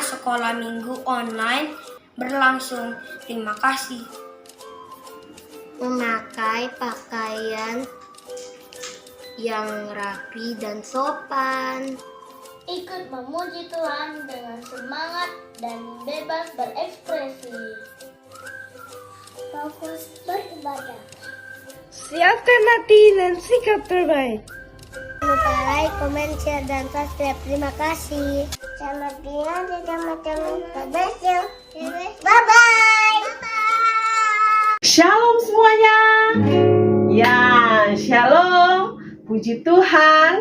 sekolah minggu online berlangsung. Terima kasih. Memakai pakaian yang rapi dan sopan. Ikut memuji Tuhan dengan semangat dan bebas berekspresi. Fokus beribadah. Siapkan hati dan sikap terbaik. Jangan lupa like, komen, share, dan subscribe. Terima kasih. Selamat tinggal di teman-teman. Bye-bye. Shalom semuanya. Ya, shalom. Puji Tuhan.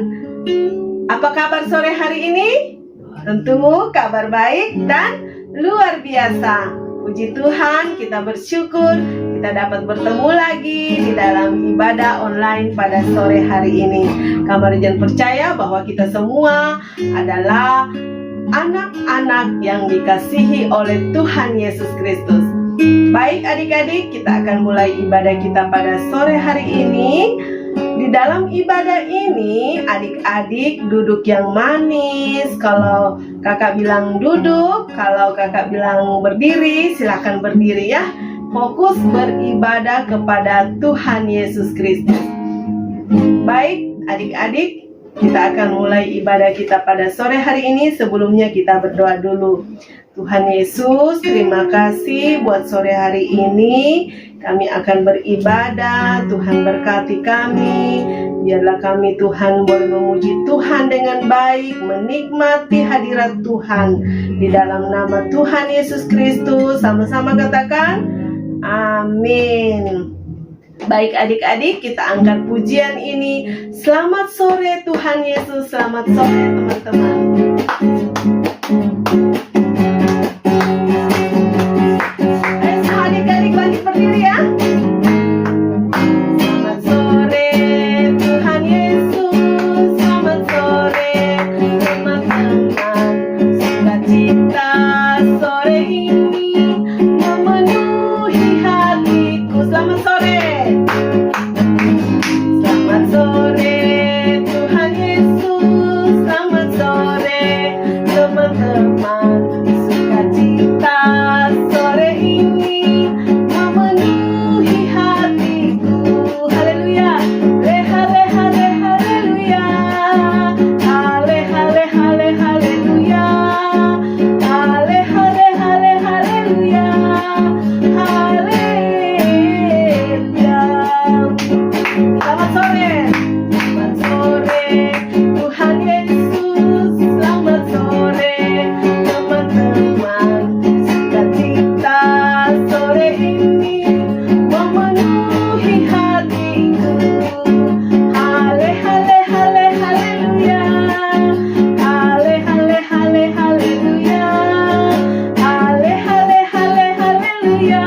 Apa kabar sore hari ini? Tentu kabar baik dan luar biasa. Puji Tuhan, kita bersyukur kita dapat bertemu lagi di dalam ibadah online pada sore hari ini. Kamarijan percaya bahwa kita semua adalah anak-anak yang dikasihi oleh Tuhan Yesus Kristus. Baik adik-adik, kita akan mulai ibadah kita pada sore hari ini. Di dalam ibadah ini, adik-adik duduk yang manis. Kalau kakak bilang duduk, kalau kakak bilang berdiri, silakan berdiri ya. Fokus beribadah kepada Tuhan Yesus Kristus. Baik adik-adik, kita akan mulai ibadah kita pada sore hari ini. Sebelumnya kita berdoa dulu. Tuhan Yesus, terima kasih buat sore hari ini. Kami akan beribadah, Tuhan berkati kami. Biarlah kami Tuhan boleh memuji Tuhan dengan baik, menikmati hadirat Tuhan. Di dalam nama Tuhan Yesus Kristus, sama-sama katakan, amin. Baik adik-adik, kita angkat pujian ini. Selamat sore Tuhan Yesus, selamat sore teman-teman. Adik-adik bangkit berdiri ya. Selamat sore Tuhan Yesus, selamat sore teman-teman. Sukacita sore ini memenuhi hatiku. Selamat sore. Selamat sore Tuhan Yesus, selamat sore teman-teman. Sukacita sore ini memenuhi hatiku. Haleluya. Hale hale haleluya. Hale hale hale haleluya. Hale hale hale haleluya. Haleluya. Selamat sore. Selamat sore Tuhan Yesus, selamat sore teman-teman. Sukacita sore ini memenuhi hatiku. Hale hale hale haleluya. Hale hale hale haleluya. Hale hale hale haleluya.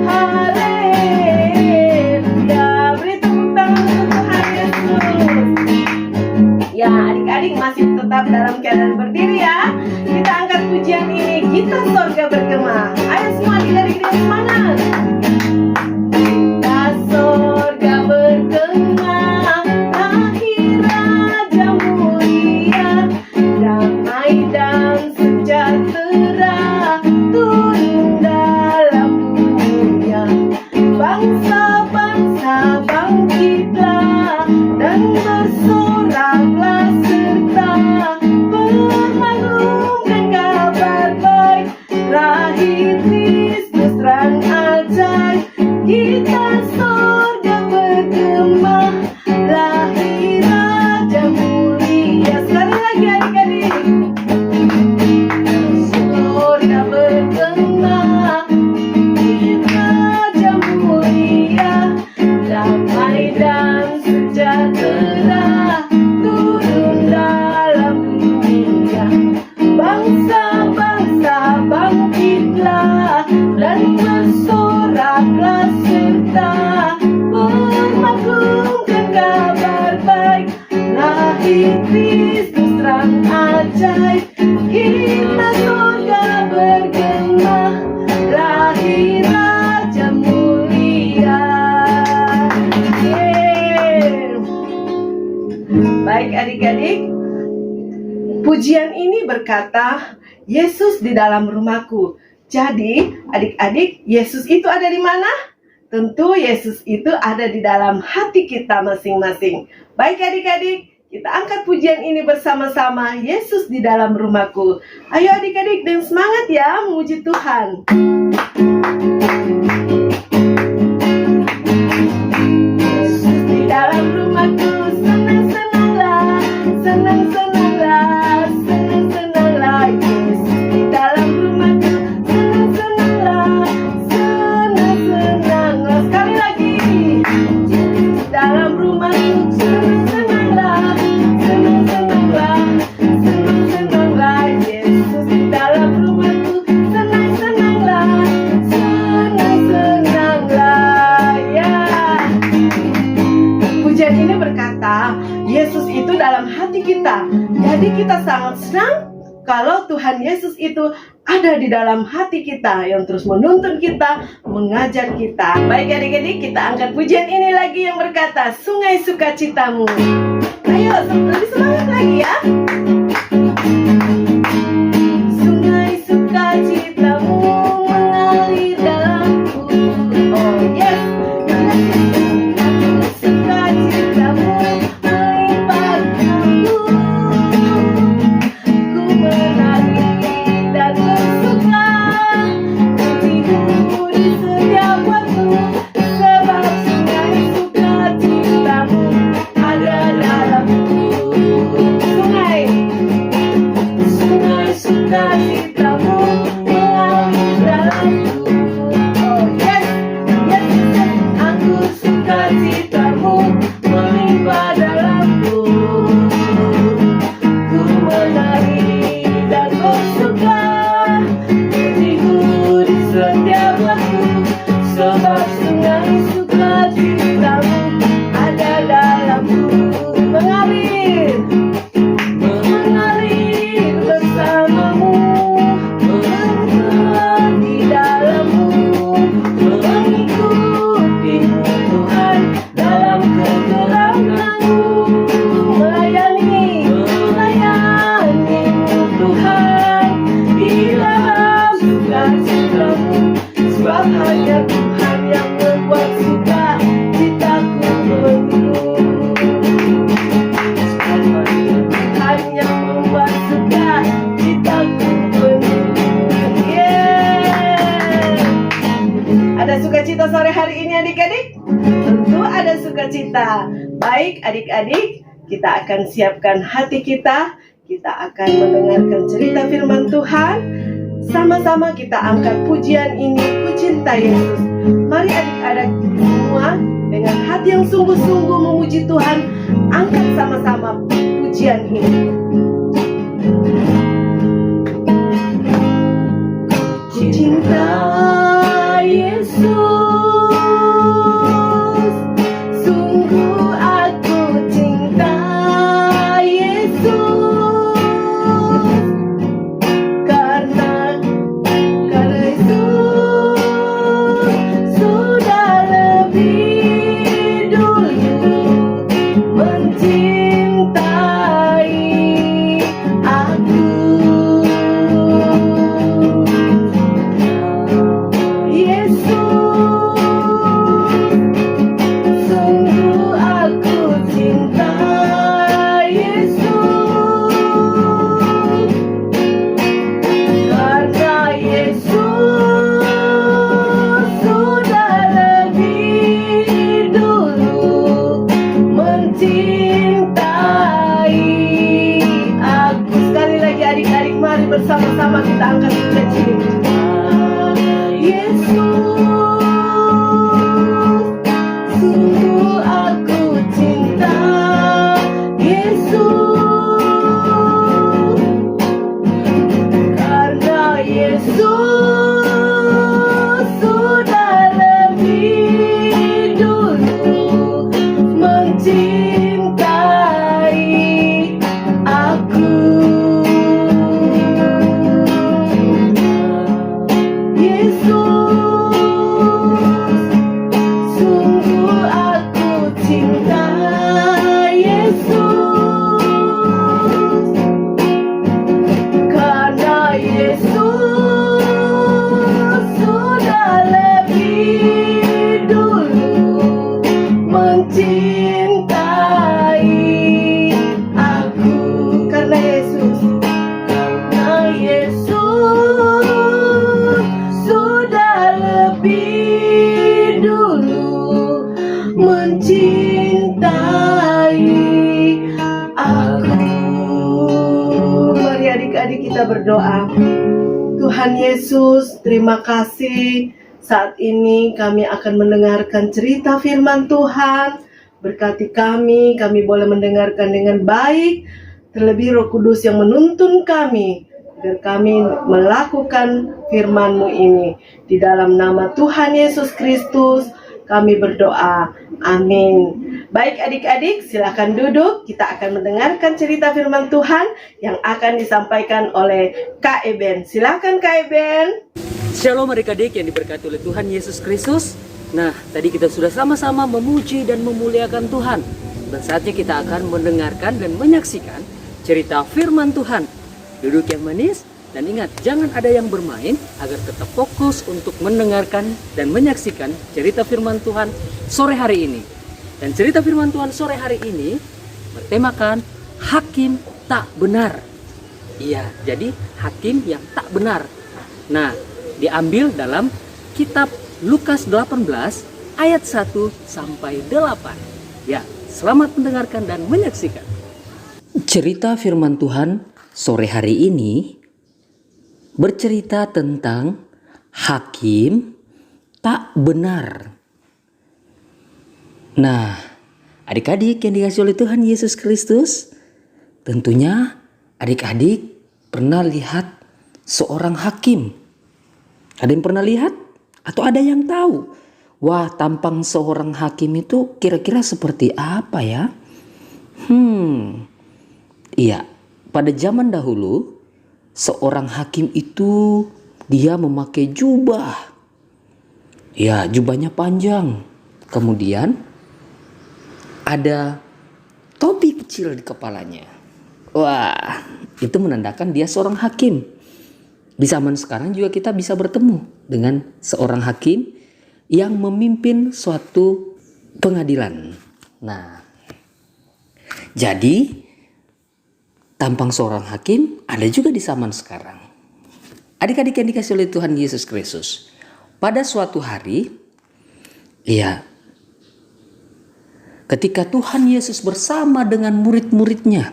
Haleluya. Beri tepuk tangan untuk Tuhan Yesus. Ya, adik-adik masih tetap dalam keadaan berdiri ya. Kita angkat pujian ini, kita sorga bergema. Ayo semua adik-adik semangat. Kita sorga bergema, lahir Raja mulia, damai dan sejahtera turun dalam dunia. Bangsa-bangsa bangkitlah dan bersoraklah serta mengagungkan kabar baik. Lahir Kristus terang ajaib, kita sorga bergema, lahir Raja mulia. Sekali lagi adik-adik. Sorga bergema, Raja mulia, damai dan sejahtera turun dalam dunia. Bangsa-bangsa bangkitlah dan bersoraklah serta mengagungkan kabar baik. Lahir Kristus terang ajaib, kita sorga bergema, lahir Raja mulia. Baik adik-adik, pujian ini berkata, Yesus di dalam rumahku. Jadi, adik-adik, Yesus itu ada di mana? Tentu Yesus itu ada di dalam hati kita masing-masing. Baik adik-adik, kita angkat pujian ini bersama-sama, Yesus di dalam rumahku. Ayo adik-adik, dan semangat ya memuji Tuhan. Yesus di dalam rumahku, senang-senanglah, senang-senanglah, senang-senanglah. Yesus di dalam rumahku, senang-senanglah, senang-senanglah. Sekali lagi, Yesus di dalam rumahku, senang-senanglah, senang-senanglah, senang-senanglah. Yesus di dalam rumahku, senang-senanglah, senang-senanglah. Ya. Pujian ini berkata, Yesus itu dalam hati kita. Jadi kita sangat senang kalau Tuhan Yesus itu ada di dalam hati kita, yang terus menuntun kita, mengajar kita. Baik adik-adik, kita angkat pujian ini lagi yang berkata, Sungai Sukacitamu. Ayo, lebih semangat lagi ya. Sungai sukacitamu mengalir dalamku. Oh yes. Sukacitamu melipatku. Ku menari dan bersuka, hatiku di setiap waktu, sebab sungai sukacitamu ada dalamku. Sungai sukacitamu mengalir dalamku. Oh yes, yes, yes. Aku sukacitamu melimpah dalamku. Ku menari dan bersuka, hatiku di setiap waktu, sebab sungai sukacitamu ada dalamku. Mengalir bersamamu, mengalir di dalammu, mengikutimu Tuhan dalam kegelapanku, melayanimu Tuhan di dalam sukacitamu, sebab hanya Tuhan yang membuat sukacitaku penuh. Hanya membuat sukacitaku penuh. Ada sukacita sore hari ini adik-adik? Tentu ada sukacita. Baik adik-adik, kita akan siapkan hati kita. Kita akan mendengarkan cerita firman Tuhan. Sama-sama kita angkat pujian ini, Ku Cinta Yesus. Mari adik-adik semua dengan hati yang sungguh-sungguh memuji Tuhan, angkat sama-sama pujian ini. Ku cinta Yesus, sungguh aku cinta Yesus, karena Yesus sudah lebih dulu mencintai aku. Yesus Tuhan Yesus, terima kasih. Saat ini kami akan mendengarkan cerita firman Tuhan. Berkati kami boleh mendengarkan dengan baik. Terlebih Roh Kudus yang menuntun kami, agar kami melakukan firman-Mu ini. Di dalam nama Tuhan Yesus Kristus, kami berdoa. Amin. Baik adik-adik, silakan duduk. Kita akan mendengarkan cerita firman Tuhan yang akan disampaikan oleh Kak Eben. Silakan Kak Eben. Shalom adik-adik yang diberkati oleh Tuhan Yesus Kristus. Nah, tadi kita sudah sama-sama memuji dan memuliakan Tuhan. Dan saatnya kita akan mendengarkan dan menyaksikan cerita firman Tuhan. Duduk yang manis dan ingat, jangan ada yang bermain agar tetap fokus untuk mendengarkan dan menyaksikan cerita firman Tuhan sore hari ini. Dan cerita firman Tuhan sore hari ini bertemakan hakim tak benar. Iya, jadi hakim yang tak benar. Nah, diambil dalam kitab Lukas 18 ayat 1 sampai 8. Ya, selamat mendengarkan dan menyaksikan. Cerita firman Tuhan sore hari ini bercerita tentang hakim tak benar. Nah, adik-adik yang dikasihi oleh Tuhan Yesus Kristus, tentunya adik-adik pernah lihat seorang hakim. Ada yang pernah lihat? Atau ada yang tahu? Wah, tampang seorang hakim itu kira-kira seperti apa ya? Iya, pada zaman dahulu seorang hakim itu dia memakai jubah. Ya, jubahnya panjang. Kemudian ada topi kecil di kepalanya. Wah, itu menandakan dia seorang hakim. Di zaman sekarang juga kita bisa bertemu dengan seorang hakim yang memimpin suatu pengadilan. Nah, jadi tampang seorang hakim ada juga di zaman sekarang. Adik-adik yang dikasihi oleh Tuhan Yesus Kristus, pada suatu hari, ya, ketika Tuhan Yesus bersama dengan murid-muridnya,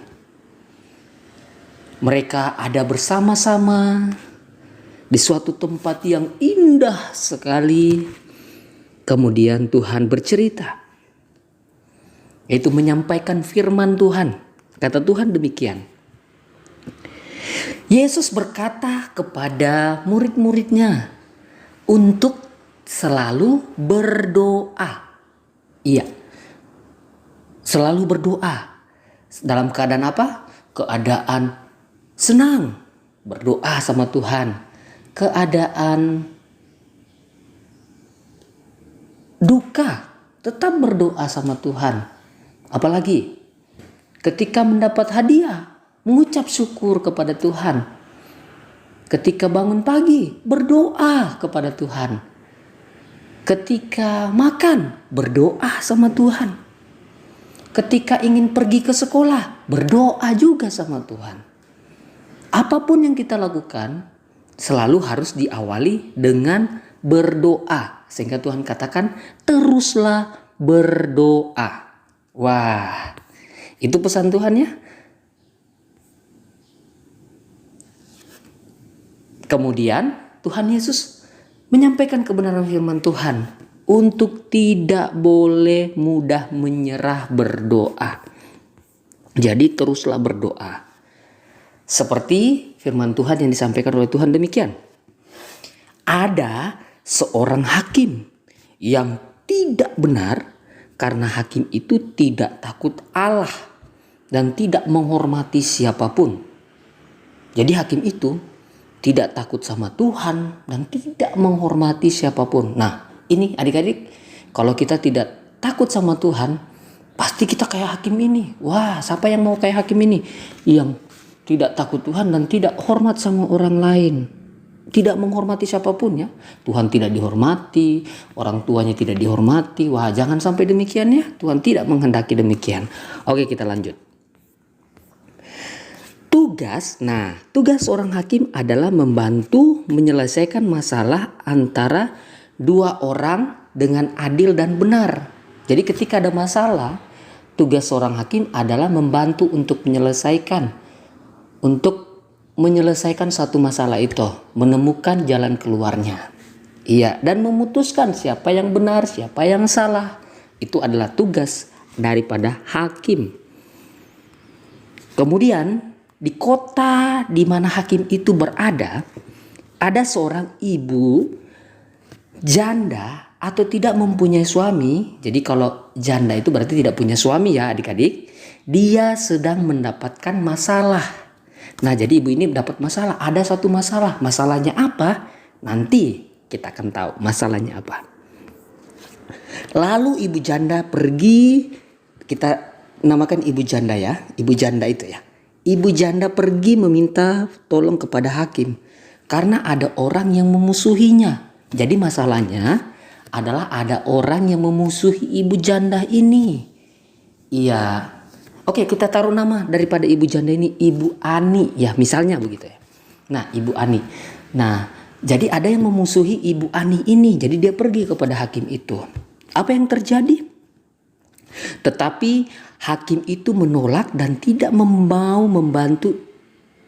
mereka ada bersama-sama di suatu tempat yang indah sekali. Kemudian Tuhan bercerita, yaitu menyampaikan firman Tuhan. Kata Tuhan demikian, Yesus berkata kepada murid-muridnya untuk selalu berdoa. Iya, selalu berdoa. Dalam keadaan apa? Keadaan senang, berdoa sama Tuhan. Keadaan duka, tetap berdoa sama Tuhan. Apalagi ketika mendapat hadiah, mengucap syukur kepada Tuhan. Ketika bangun pagi, berdoa kepada Tuhan. Ketika makan, berdoa sama Tuhan. Ketika ingin pergi ke sekolah, berdoa juga sama Tuhan. Apapun yang kita lakukan, selalu harus diawali dengan berdoa. Sehingga Tuhan katakan, teruslah berdoa. Wah, itu pesan Tuhan ya. Kemudian Tuhan Yesus menyampaikan kebenaran firman Tuhan untuk tidak boleh mudah menyerah berdoa. Jadi teruslah berdoa. Seperti firman Tuhan yang disampaikan oleh Tuhan demikian. Ada seorang hakim yang tidak benar karena hakim itu tidak takut Allah dan tidak menghormati siapapun. Jadi hakim itu tidak takut sama Tuhan dan tidak menghormati siapapun. Nah, ini adik-adik, kalau kita tidak takut sama Tuhan, pasti kita kayak hakim ini. Wah, siapa yang mau kayak hakim ini? Yang tidak takut Tuhan dan tidak hormat sama orang lain. Tidak menghormati siapapun ya. Tuhan tidak dihormati, orang tuanya tidak dihormati. Wah, jangan sampai demikian ya. Tuhan tidak menghendaki demikian. Oke, kita lanjut. Tugas seorang hakim adalah membantu menyelesaikan masalah antara dua orang dengan adil dan benar. Jadi ketika ada masalah, tugas seorang hakim adalah membantu untuk menyelesaikan, untuk menyelesaikan satu masalah itu, menemukan jalan keluarnya. Iya, dan memutuskan siapa yang benar, siapa yang salah. Itu adalah tugas daripada hakim. Kemudian di kota di mana hakim itu berada, ada seorang ibu janda atau tidak mempunyai suami. Jadi kalau janda itu berarti tidak punya suami ya adik-adik. Dia sedang mendapatkan masalah. Nah, jadi ibu ini dapat masalah. Ada satu masalah. Masalahnya apa? Nanti kita akan tahu masalahnya apa. Lalu ibu janda pergi, kita namakan ibu janda ya. Ibu janda itu ya. Ibu janda pergi meminta tolong kepada hakim. Karena ada orang yang memusuhinya. Jadi masalahnya adalah ada orang yang memusuhi ibu janda ini. Iya. Oke, kita taruh nama daripada ibu janda ini Ibu Ani ya, misalnya begitu ya. Nah, Ibu Ani. Nah, jadi ada yang memusuhi Ibu Ani ini. Jadi dia pergi kepada hakim itu. Apa yang terjadi? Tetapi hakim itu menolak dan tidak mau membantu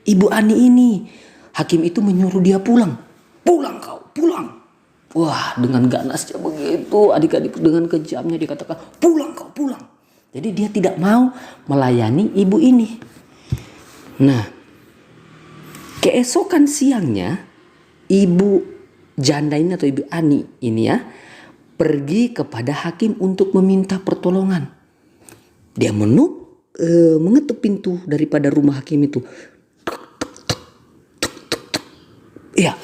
Ibu Ani ini. Hakim itu menyuruh dia pulang. Pulang kau, pulang. Wah, dengan ganasnya begitu, adik-adik dengan kejamnya dikatakan, pulang kau, pulang. Jadi dia tidak mau melayani ibu ini. Nah, keesokan siangnya ibu janda ini atau Ibu Ani ini ya pergi kepada hakim untuk meminta pertolongan. Dia mengetuk pintu daripada rumah hakim itu. Ya,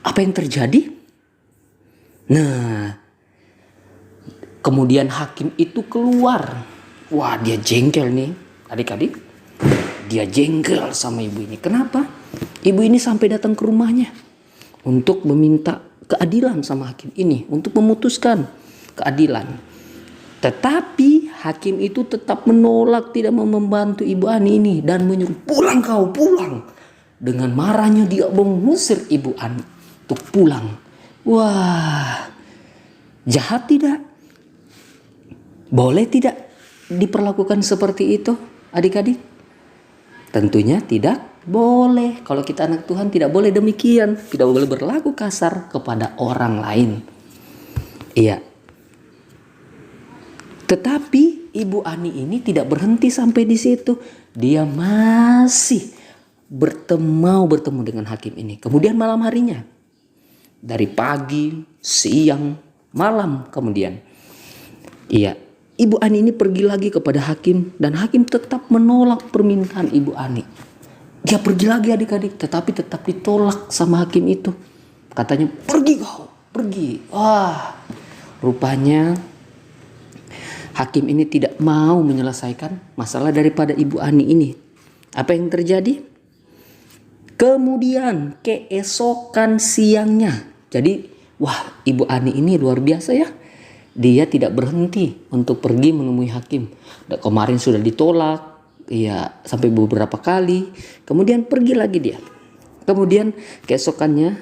apa yang terjadi? Nah, kemudian hakim itu keluar. Wah, dia jengkel nih adik-adik. Dia jengkel sama ibu ini. Kenapa? Ibu ini sampai datang ke rumahnya untuk meminta keadilan sama hakim ini. Untuk memutuskan keadilan. Tetapi hakim itu tetap menolak, tidak mau membantu Ibu Ani ini. Dan menyuruh, pulang kau, pulang. Dengan marahnya dia mengusir Ibu Ani untuk pulang. Wah, jahat tidak? Boleh tidak diperlakukan seperti itu adik-adik? Tentunya tidak boleh. Kalau kita anak Tuhan tidak boleh demikian. Tidak boleh berlaku kasar kepada orang lain. Iya. Tetapi Ibu Ani ini tidak berhenti sampai di situ. Dia masih bertemu dengan hakim ini. Kemudian malam harinya. Dari pagi, siang, malam kemudian. Iya. Ibu Ani ini pergi lagi kepada hakim dan hakim tetap menolak permintaan Ibu Ani. Dia pergi lagi adik-adik, tetapi tetap ditolak sama hakim itu. Katanya, pergi kau, pergi. Wah, rupanya hakim ini tidak mau menyelesaikan masalah daripada Ibu Ani ini. Apa yang terjadi? Kemudian keesokan siangnya. Jadi, wah, Ibu Ani ini luar biasa ya. Dia tidak berhenti untuk pergi menemui hakim. Kemarin sudah ditolak, ya sampai beberapa kali. Kemudian pergi lagi dia. Kemudian keesokannya,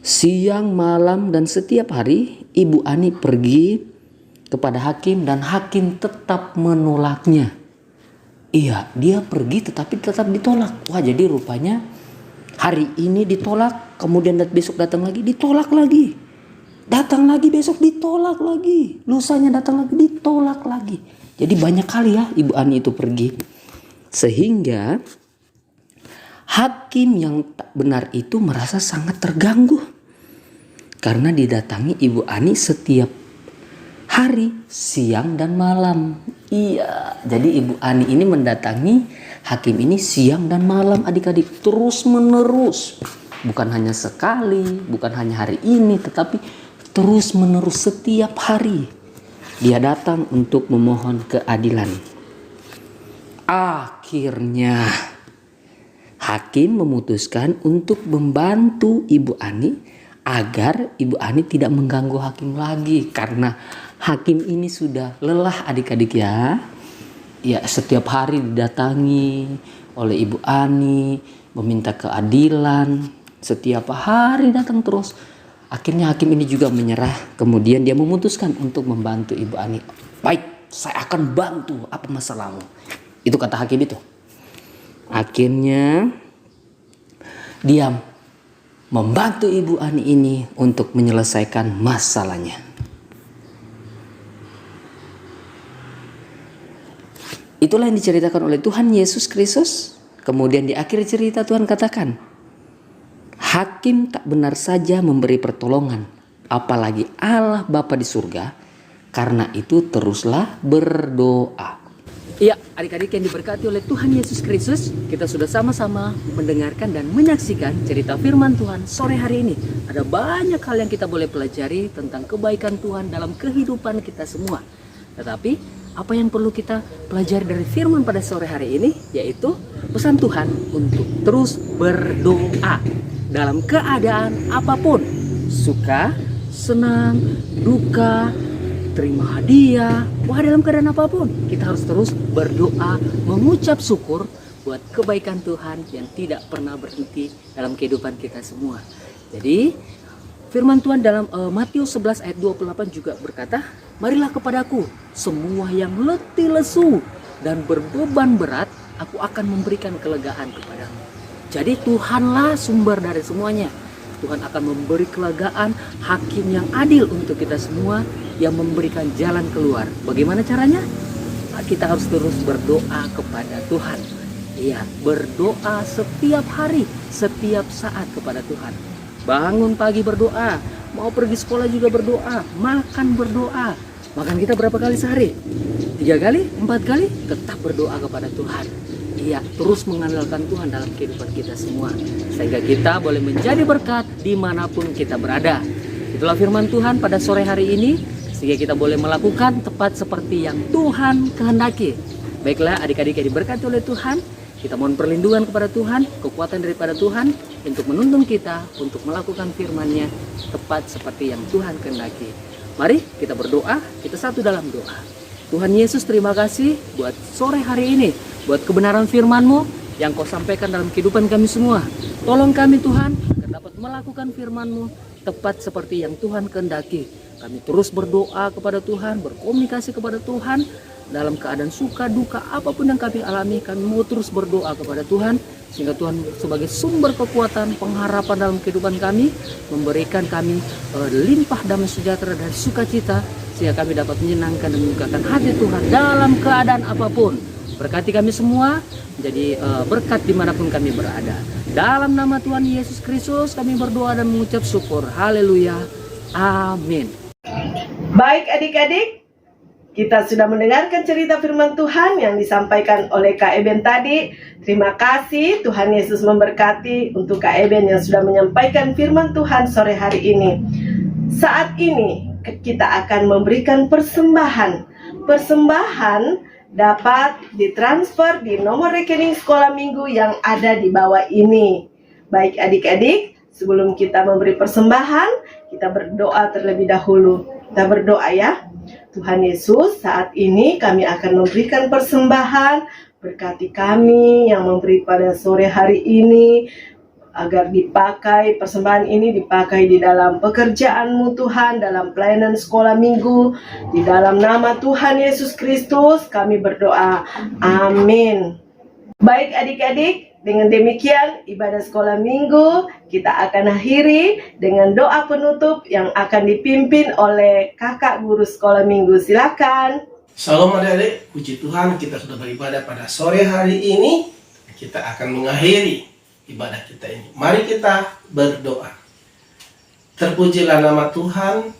siang, malam, dan setiap hari Ibu Ani pergi kepada hakim dan hakim tetap menolaknya. Iya, dia pergi tetapi tetap ditolak. Wah, jadi rupanya hari ini ditolak, kemudian besok datang lagi, ditolak lagi. Datang lagi besok ditolak lagi. Lusanya datang lagi ditolak lagi. Jadi banyak kali ya Ibu Ani itu pergi. Sehingga hakim yang tak benar itu merasa sangat terganggu. Karena didatangi Ibu Ani setiap hari, siang dan malam. Iya, jadi Ibu Ani ini mendatangi hakim ini siang dan malam adik-adik. Terus menerus. Bukan hanya sekali, bukan hanya hari ini, tetapi terus menerus setiap hari dia datang untuk memohon keadilan. Akhirnya hakim memutuskan untuk membantu Ibu Ani agar Ibu Ani tidak mengganggu hakim lagi. Karena hakim ini sudah lelah adik-adik ya. Ya, setiap hari didatangi oleh Ibu Ani meminta keadilan. Setiap hari datang terus. Akhirnya hakim ini juga menyerah. Kemudian dia memutuskan untuk membantu Ibu Ani. Baik, saya akan bantu. Apa masalahmu? Itu kata hakim itu. Akhirnya diam membantu Ibu Ani ini untuk menyelesaikan masalahnya. Itulah yang diceritakan oleh Tuhan Yesus Kristus. Kemudian di akhir cerita Tuhan katakan, hakim tak benar saja memberi pertolongan, apalagi Allah Bapa di surga. Karena itu teruslah berdoa. Iya, adik-adik yang diberkati oleh Tuhan Yesus Kristus, kita sudah sama-sama mendengarkan dan menyaksikan cerita firman Tuhan sore hari ini. Ada banyak hal yang kita boleh pelajari tentang kebaikan Tuhan dalam kehidupan kita semua. Tetapi apa yang perlu kita pelajari dari firman pada sore hari ini, yaitu pesan Tuhan untuk terus berdoa dalam keadaan apapun. Suka, senang, duka, terima hadiah, dalam keadaan apapun kita harus terus berdoa, mengucap syukur buat kebaikan Tuhan yang tidak pernah berhenti dalam kehidupan kita semua. Jadi firman Tuhan dalam Matius 11 ayat 28 juga berkata, marilah kepadaku semua yang letih lesu dan berbeban berat, aku akan memberikan kelegaan kepadamu. Jadi Tuhanlah sumber dari semuanya. Tuhan akan memberi kelegaan, hakim yang adil untuk kita semua, yang memberikan jalan keluar. Bagaimana caranya? Kita harus terus berdoa kepada Tuhan. Iya, berdoa setiap hari, setiap saat kepada Tuhan. Bangun pagi berdoa, mau pergi sekolah juga berdoa, makan berdoa. Makan kita berapa kali sehari? 3 kali? 4 kali? Tetap berdoa kepada Tuhan. Iya, terus mengandalkan Tuhan dalam kehidupan kita semua, sehingga kita boleh menjadi berkat dimanapun kita berada. Itulah firman Tuhan pada sore hari ini, sehingga kita boleh melakukan tepat seperti yang Tuhan kehendaki. Baiklah adik-adik yang diberkati oleh Tuhan, kita mohon perlindungan kepada Tuhan, kekuatan daripada Tuhan untuk menuntun kita untuk melakukan firman-Nya tepat seperti yang Tuhan kehendaki. Mari kita berdoa, kita satu dalam doa. Tuhan Yesus, terima kasih buat sore hari ini, buat kebenaran firman-Mu yang Kau sampaikan dalam kehidupan kami semua. Tolong kami Tuhan, agar dapat melakukan firman-Mu tepat seperti yang Tuhan kehendaki. Kami terus berdoa kepada Tuhan, berkomunikasi kepada Tuhan dalam keadaan suka duka apapun yang kami alami. Kami mau terus berdoa kepada Tuhan, sehingga Tuhan sebagai sumber kekuatan, pengharapan dalam kehidupan kami, memberikan kami limpah damai sejahtera dan sukacita, sehingga kami dapat menyenangkan dan menyukakan hati Tuhan dalam keadaan apapun. Berkati kami semua, menjadi berkat dimanapun kami berada. Dalam nama Tuhan Yesus Kristus kami berdoa dan mengucap syukur. Haleluya. Amin. Baik adik-adik, kita sudah mendengarkan cerita firman Tuhan yang disampaikan oleh Kak Eben tadi. Terima kasih, Tuhan Yesus memberkati untuk Kak Eben yang sudah menyampaikan firman Tuhan sore hari ini. Saat ini kita akan memberikan persembahan. Persembahan dapat ditransfer di nomor rekening sekolah minggu yang ada di bawah ini. Baik adik-adik, sebelum kita memberi persembahan, kita berdoa terlebih dahulu. Kita berdoa ya. Tuhan Yesus, saat ini kami akan memberikan persembahan. Berkati kami yang memberi pada sore hari ini, agar dipakai, persembahan ini dipakai di dalam pekerjaan-Mu Tuhan, dalam pelayanan sekolah minggu. Di dalam nama Tuhan Yesus Kristus kami berdoa. Amin. Baik adik-adik, dengan demikian ibadah sekolah minggu kita akan akhiri dengan doa penutup yang akan dipimpin oleh kakak guru sekolah minggu. Silakan. Salam adik-adik, puji Tuhan kita sudah beribadah pada sore hari ini. Kita akan mengakhiri ibadah kita ini. Mari kita berdoa. Terpujilah nama Tuhan,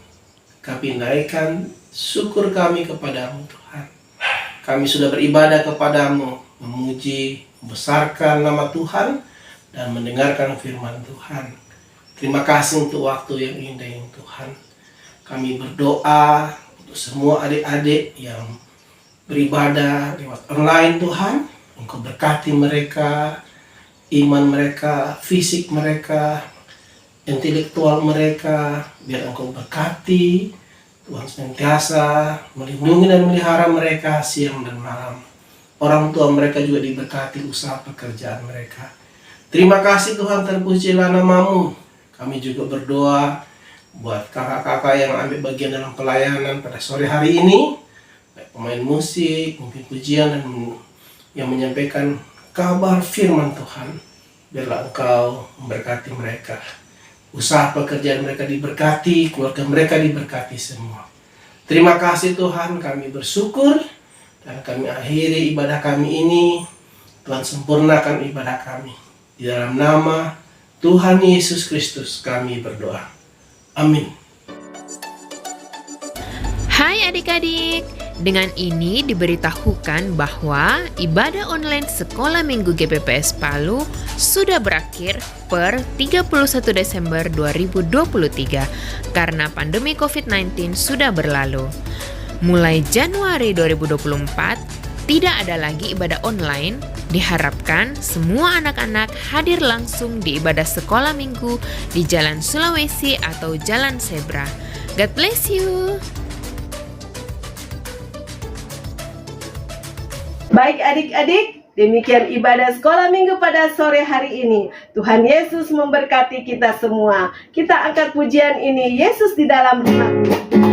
kami naikkan syukur kami kepadamu Tuhan. Kami sudah beribadah kepadamu, memuji, membesarkan nama Tuhan, dan mendengarkan firman Tuhan. Terima kasih untuk waktu yang indah yang Tuhan. Kami berdoa untuk semua adik-adik yang beribadah lewat online Tuhan. Engkau berkati mereka, iman mereka, fisik mereka, intelektual mereka. Biar Engkau berkati, Tuhan senantiasa melindungi dan melihara mereka siang dan malam. Orang tua mereka juga diberkati usaha pekerjaan mereka. Terima kasih Tuhan, terpujilah nama-Mu. Kami juga berdoa buat kakak-kakak yang ambil bagian dalam pelayanan pada sore hari ini, baik pemain musik, mungkin pujian, dan yang menyampaikan kabar firman Tuhan. biarlah Engkau memberkati mereka. Usaha pekerjaan mereka diberkati, keluarga mereka diberkati semua. Terima kasih Tuhan, kami bersyukur dan kami akhiri ibadah kami ini. Tuhan sempurnakan ibadah kami. Di dalam nama Tuhan Yesus Kristus kami berdoa. Amin. Hai adik-adik, dengan ini diberitahukan bahwa ibadah online Sekolah Minggu GPPS Palu sudah berakhir per 31 Desember 2023 karena pandemi COVID-19 sudah berlalu. Mulai Januari 2024, tidak ada lagi ibadah online. Diharapkan semua anak-anak hadir langsung di ibadah Sekolah Minggu di Jalan Sulawesi atau Jalan Zebra. God bless you! Baik adik-adik, demikian ibadah sekolah minggu pada sore hari ini. Tuhan Yesus memberkati kita semua. Kita angkat pujian ini, Yesus di dalam rumahku.